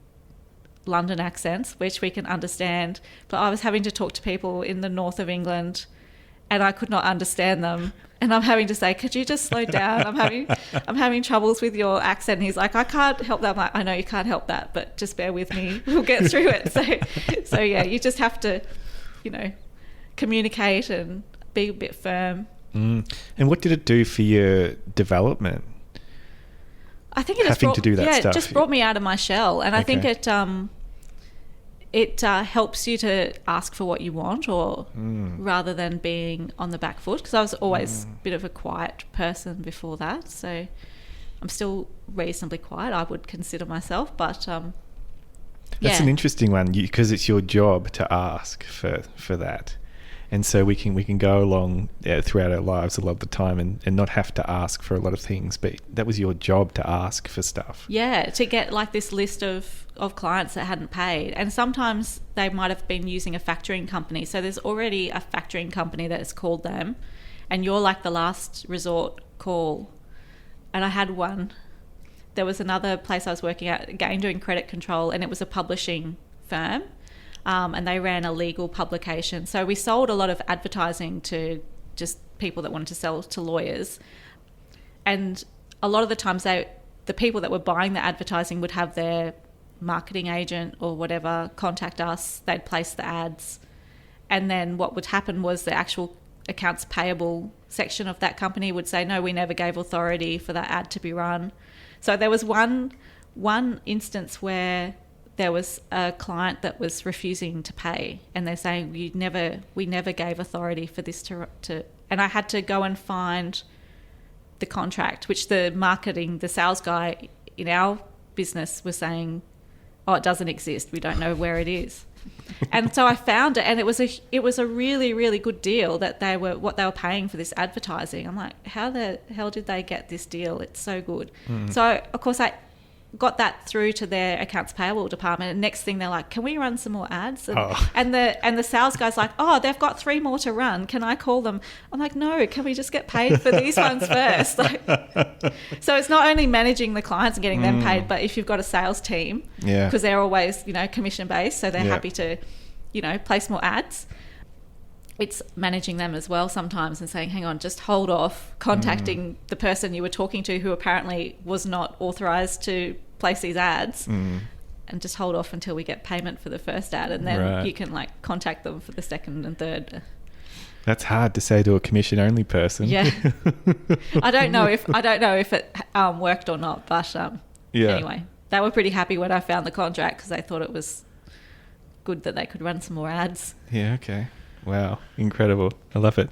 London accents, which we can understand, but I was having to talk to people in the north of England, and I could not understand them, and I'm having to say, could you just slow down? I'm having troubles with your accent. And he's like, I can't help that. I'm like, I know you can't help that, but just bear with me, we'll get through it. So yeah, you just have to communicate and be a bit firm. And what did it do for your development? I think it just brought me out of my shell, and I think it helps you to ask for what you want, or rather than being on the back foot, because I was always a bit of a quiet person before that. So I'm still reasonably quiet, I would consider myself, but that's an interesting one, because it's your job to ask for that. And so we can go along throughout our lives a lot of the time and not have to ask for a lot of things, but that was your job to ask for stuff. Yeah, to get this list of clients that hadn't paid. And sometimes they might have been using a factoring company. So there's already a factoring company that has called them, and you're the last resort call. And I had one. There was another place I was working at, again doing credit control, and it was a publishing firm. And they ran a legal publication. So we sold a lot of advertising to just people that wanted to sell to lawyers. And a lot of the times the people that were buying the advertising would have their marketing agent or whatever contact us. They'd place the ads. And then what would happen was the actual accounts payable section of that company would say, no, we never gave authority for that ad to be run. So there was one instance where there was a client that was refusing to pay, and they're saying we never gave authority for this to, and I had to go and find the contract, which the sales guy in our business was saying, oh, it doesn't exist, we don't know where it is. And so I found it, and it was a really, really good deal that what they were paying for this advertising. I'm like, how the hell did they get this deal? It's so good. So of course I got that through to their accounts payable department, and next thing they're like, can we run some more ads? And the sales guy's like, oh, they've got 3 more to run, can I call them? I'm like, no, can we just get paid for these ones first? So it's not only managing the clients and getting them paid, but if you've got a sales team, because they're always commission based, so they're happy to place more ads, it's managing them as well sometimes and saying, hang on, just hold off contacting the person you were talking to who apparently was not authorised to place these ads, and just hold off until we get payment for the first ad, and then you can contact them for the second and third. That's hard to say to a commission only person. Yeah. I don't know if it worked or not, but anyway, they were pretty happy when I found the contract, because they thought it was good that they could run some more ads. Yeah, okay. Wow, incredible. I love it.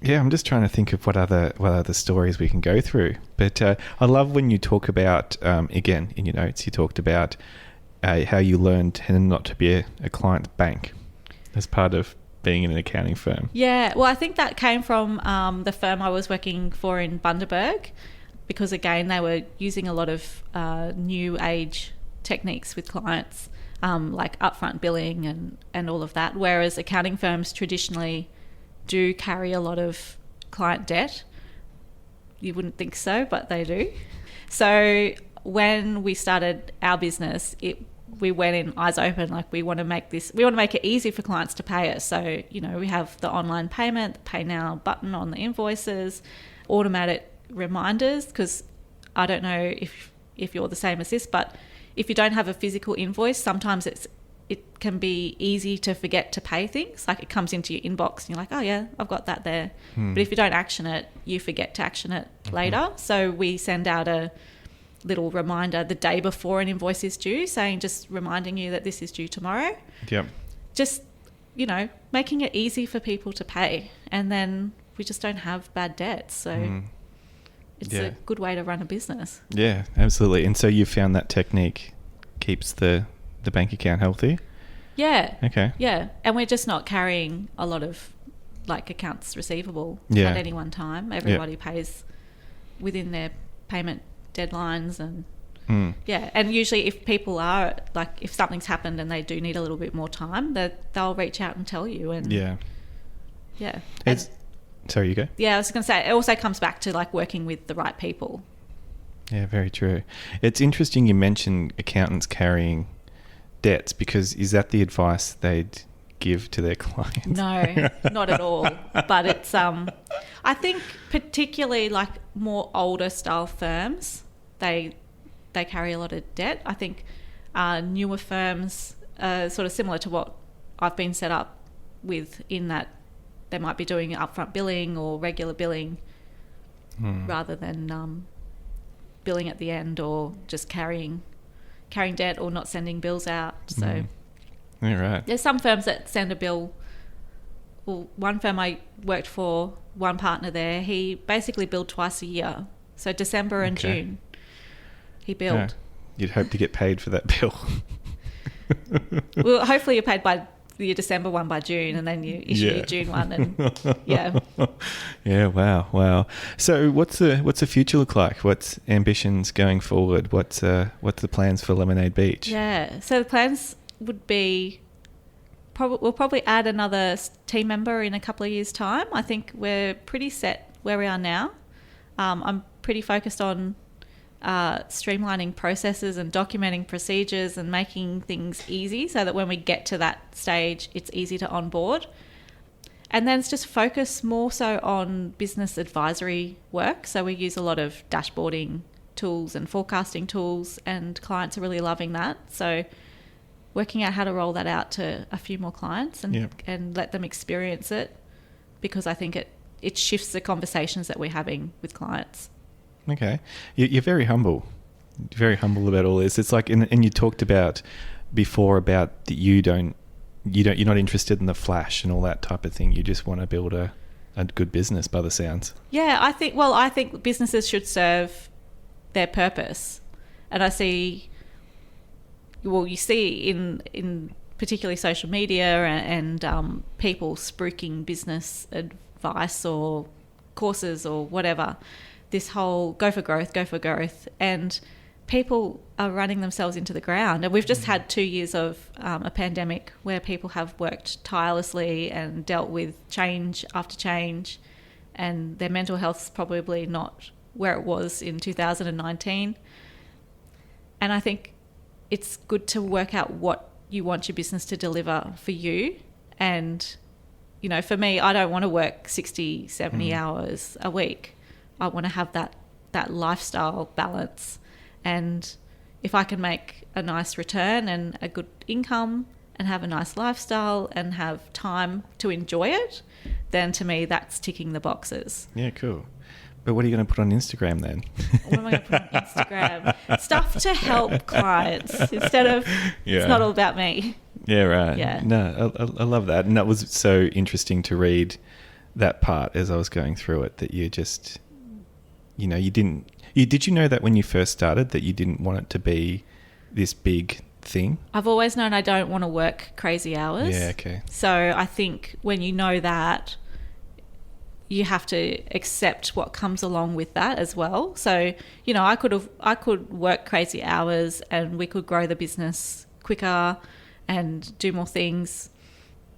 Yeah, I'm just trying to think of what other stories we can go through. But I love when you talk about, again, in your notes, you talked about how you learned not to be a client's bank as part of being in an accounting firm. Yeah, well, I think that came from the firm I was working for in Bundaberg, because, again, they were using a lot of new age techniques with clients, like upfront billing and all of that, whereas accounting firms traditionally do carry a lot of client debt. You wouldn't think so, but they do. So when we started our business, we went in eyes open, like we want to make it easy for clients to pay us. So, we have the online payment, the pay now button on the invoices, automatic reminders, because I don't know if you're the same as this, but if you don't have a physical invoice, sometimes it can be easy to forget to pay things. Like, it comes into your inbox and you're like, oh yeah, I've got that there. But if you don't action it, you forget to action it later. So we send out a little reminder the day before an invoice is due, just reminding you that this is due tomorrow. Yep. Just, making it easy for people to pay. And then we just don't have bad debts. So it's a good way to run a business. Yeah, absolutely. And so you found that technique keeps the bank account healthy? Yeah. Okay. Yeah. And we're just not carrying a lot of accounts receivable at any one time. Everybody pays within their payment deadlines and and usually if people are if something's happened and they do need a little bit more time, they'll reach out and tell you. And sorry, you go. I was going to say, it also comes back to working with the right people. Yeah, very true. It's interesting you mentioned accountants carrying debts, because is that the advice they'd give to their clients? No, not at all. But it's I think particularly more older style firms, they carry a lot of debt. I think newer firms are sort of similar to what I've been set up with, in that they might be doing upfront billing or regular billing rather than billing at the end, or just carrying debt or not sending bills out. So right. There's some firms that send a bill. Well, one firm I worked for, one partner there, he basically billed twice a year. So December and June, he billed. Yeah. You'd hope to get paid for that bill. Well, hopefully you're paid by your December one by June, and then you issue your June one, and Yeah, wow. So what's the future look like? What's ambitions going forward? What's the plans for Lemonade Beach? Yeah, so the plans would be we'll probably add another team member in a couple of years' time. I think we're pretty set where we are now. I'm pretty focused on streamlining processes and documenting procedures and making things easy, so that when we get to that stage, it's easy to onboard. And then it's just focus more so on business advisory work. So we use a lot of dashboarding tools and forecasting tools, and clients are really loving that. So working out how to roll that out to a few more clients and let them experience it, because I think it shifts the conversations that we're having with clients. Okay. You're very humble about all this. It's like, and you talked about before about that you're not interested in the flash and all that type of thing. You just want to build a good business, by the sounds. Yeah, I think businesses should serve their purpose. And you see in particularly social media and people spruiking business advice or courses or whatever, this whole go for growth, and people are running themselves into the ground. And we've just had 2 years of a pandemic where people have worked tirelessly and dealt with change after change, and their mental health's probably not where it was in 2019. And I think it's good to work out what you want your business to deliver for you. And, for me, I don't want to work 60, 70 hours a week. I want to have that lifestyle balance. And if I can make a nice return and a good income and have a nice lifestyle and have time to enjoy it, then to me that's ticking the boxes. Yeah, cool. But what are you going to put on Instagram then? What am I going to put on Instagram? Stuff to help clients instead of it's not all about me. Yeah, right. Yeah. No, I love that. And that was so interesting to read that part as I was going through it, that you just, did you know that when you first started that you didn't want it to be this big thing? I've always known I don't want to work crazy hours. Yeah, okay. So I think when you know that, you have to accept what comes along with that as well. So, I could work crazy hours and we could grow the business quicker and do more things,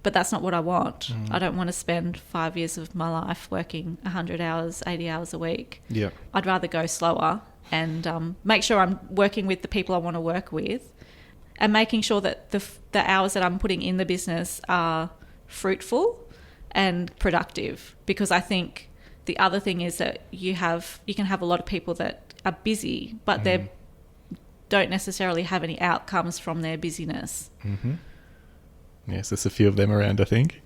but that's not what I want. I don't want to spend 5 years of my life working 100 hours, 80 hours a week. Yeah. I'd rather go slower and make sure I'm working with the people I want to work with and making sure that the hours that I'm putting in the business are fruitful and productive, because I think the other thing is that you can have a lot of people that are busy, but they don't necessarily have any outcomes from their busyness. Mm-hmm. Yes, there's a few of them around, I think.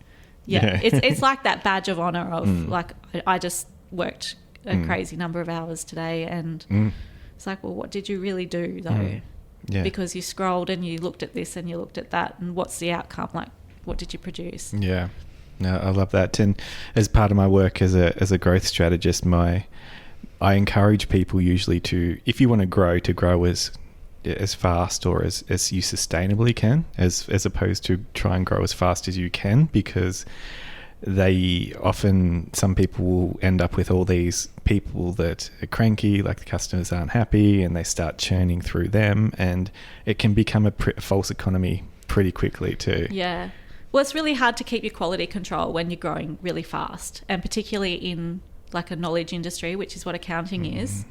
Yeah. It's like that badge of honor of like, I just worked a crazy number of hours today, and it's like, well, what did you really do though? Yeah. Because you scrolled and you looked at this and you looked at that, and what's the outcome? Like, what did you produce? Yeah. No, I love that. And as part of my work as a growth strategist, I encourage people usually to, if you want to grow as fast or as you sustainably can, as opposed to try and grow as fast as you can, because some people will end up with all these people that are cranky, like the customers aren't happy, and they start churning through them, and it can become a false economy pretty quickly too. Yeah. Well, it's really hard to keep your quality control when you're growing really fast, and particularly in like a knowledge industry, which is what accounting is.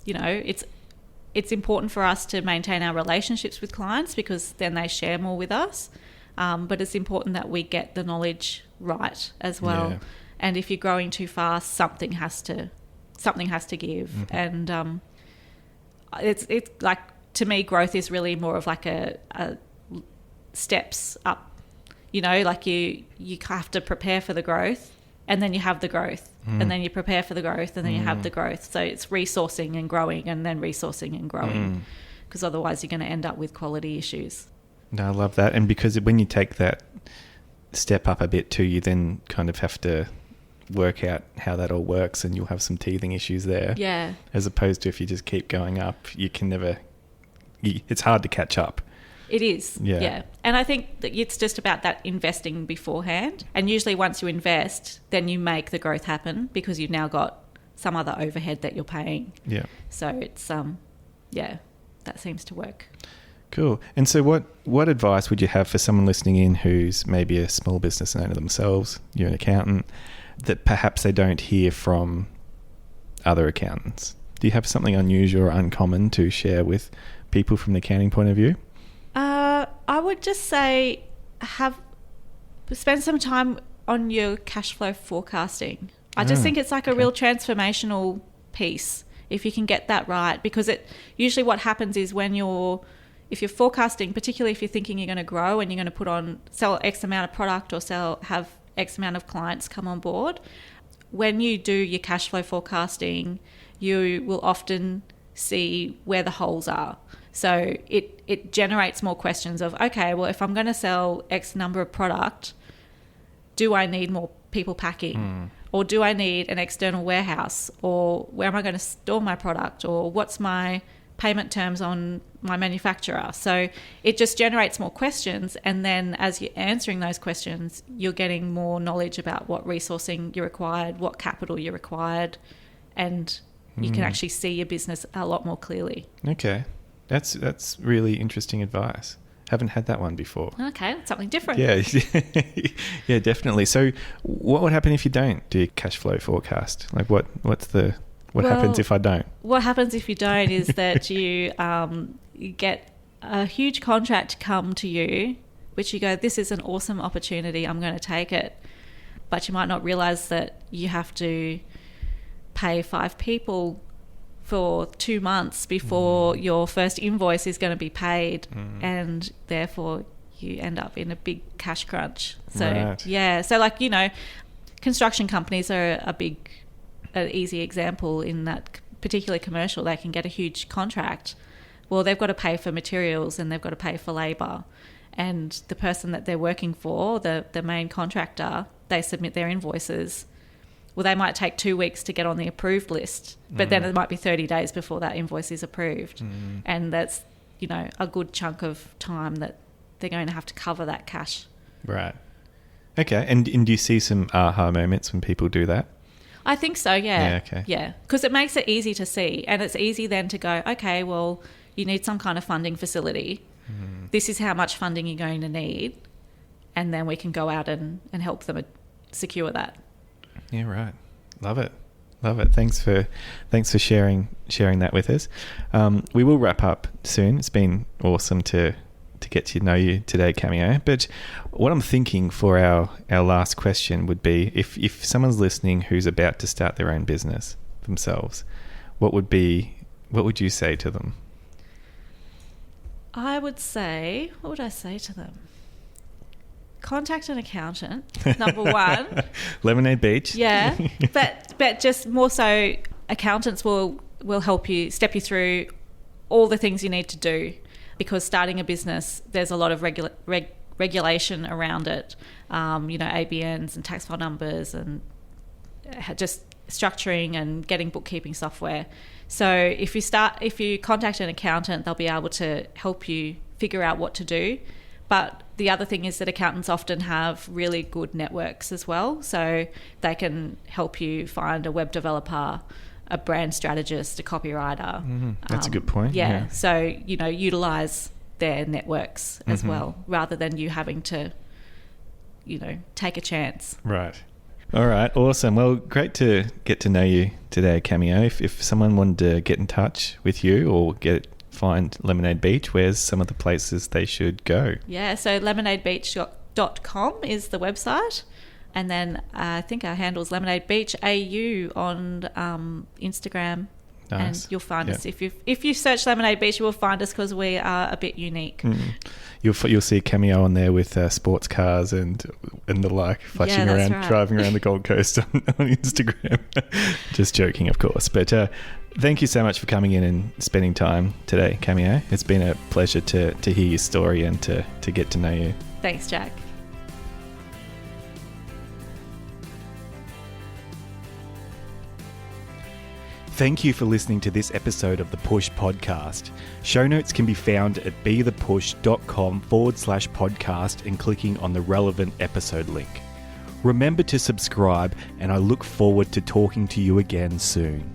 It's important for us to maintain our relationships with clients because then they share more with us. But it's important that we get the knowledge right as well. Yeah. And if you're growing too fast, something has to give. And it's like, to me, growth is really more of like a steps up. Like you have to prepare for the growth, and then you have the growth, and then you prepare for the growth, and then you have the growth. So it's resourcing and growing, and then resourcing and growing, because otherwise you're going to end up with quality issues. No, I love that. And because when you take that step up a bit too, you then kind of have to work out how that all works, and you'll have some teething issues there. Yeah. As opposed to if you just keep going up, you can never... It's hard to catch up. It is, yeah. And I think that it's just about that investing beforehand. And usually once you invest, then you make the growth happen because you've now got some other overhead that you're paying. Yeah. So it's, that seems to work. Cool. And so what advice would you have for someone listening in who's maybe a small business owner themselves, you're an accountant, that perhaps they don't hear from other accountants? Do you have something unusual or uncommon to share with people from the accounting point of view? I would just say spend some time on your cash flow forecasting. I just think it's like a real transformational piece if you can get that right, because it usually what happens is if you're forecasting, particularly if you're thinking you're going to grow and you're going to sell X amount of product or have X amount of clients come on board, when you do your cash flow forecasting, you will often see where the holes are. So it generates more questions of, okay, well, if I'm going to sell X number of product, do I need more people packing? Or do I need an external warehouse? Or where am I going to store my product? Or what's my payment terms on my manufacturer? So it just generates more questions. And then as you're answering those questions, you're getting more knowledge about what resourcing you required, what capital you required, and you can actually see your business a lot more clearly. Okay. That's really interesting advice. Haven't had that one before. Okay, that's something different. Yeah, yeah, definitely. So, what would happen if you don't do cash flow forecast? Like, what happens if I don't? What happens if you don't is that you get a huge contract come to you, which you go, this is an awesome opportunity, I'm going to take it. But you might not realise that you have to pay 5 people for 2 months before your first invoice is going to be paid, and therefore you end up in a big cash crunch. So right. Yeah, so like, construction companies are an easy example in that, particularly commercial, they can get a huge contract. Well, they've got to pay for materials and they've got to pay for labour, and the person that they're working for, the main contractor, they submit their invoices well, they might take 2 weeks to get on the approved list, but then it might be 30 days before that invoice is approved. And that's, a good chunk of time that they're going to have to cover that cash. Right. Okay. And do you see some aha moments when people do that? I think so, yeah. Yeah, okay. Yeah, because it makes it easy to see. And it's easy then to go, okay, well, you need some kind of funding facility. This is how much funding you're going to need. And then we can go out and help them secure that. Yeah, right. Love it. Thanks for sharing that with us. We will wrap up soon. It's been awesome to get to know you today, Cameo. But what I'm thinking for our last question would be, if someone's listening who's about to start their own business themselves, what would you say to them? What would I say to them? Contact an accountant, number one. Lemonade Beach. Yeah, but just more so, accountants will help you, step you through all the things you need to do, because starting a business, there's a lot of regulation around it, ABNs and tax file numbers and just structuring and getting bookkeeping software. So if you contact an accountant, they'll be able to help you figure out what to do. But the other thing is that accountants often have really good networks as well. So they can help you find a web developer, a brand strategist, a copywriter. That's a good point. Yeah. So, utilise their networks as well, rather than you having to, take a chance. Right. All right. Awesome. Well, great to get to know you today, Cameo. If someone wanted to get in touch with you or find Lemonade Beach, where's some of the places they should go? Yeah, so lemonadebeach.com is the website, and then I think our handle is Lemonade Beach AU on Instagram. Nice. And you'll find us. If you search Lemonade Beach, you will find us because we are a bit unique. You'll see Cameo on there with sports cars and the like, flashing around, right. driving around the Gold Coast on Instagram. Just joking, of course. But thank you so much for coming in and spending time today, Cameo. It's been a pleasure to hear your story and to get to know you. Thanks, Jack. Thank you for listening to this episode of the Push Podcast. Show notes can be found at bethepush.com/podcast and clicking on the relevant episode link. Remember to subscribe, and I look forward to talking to you again soon.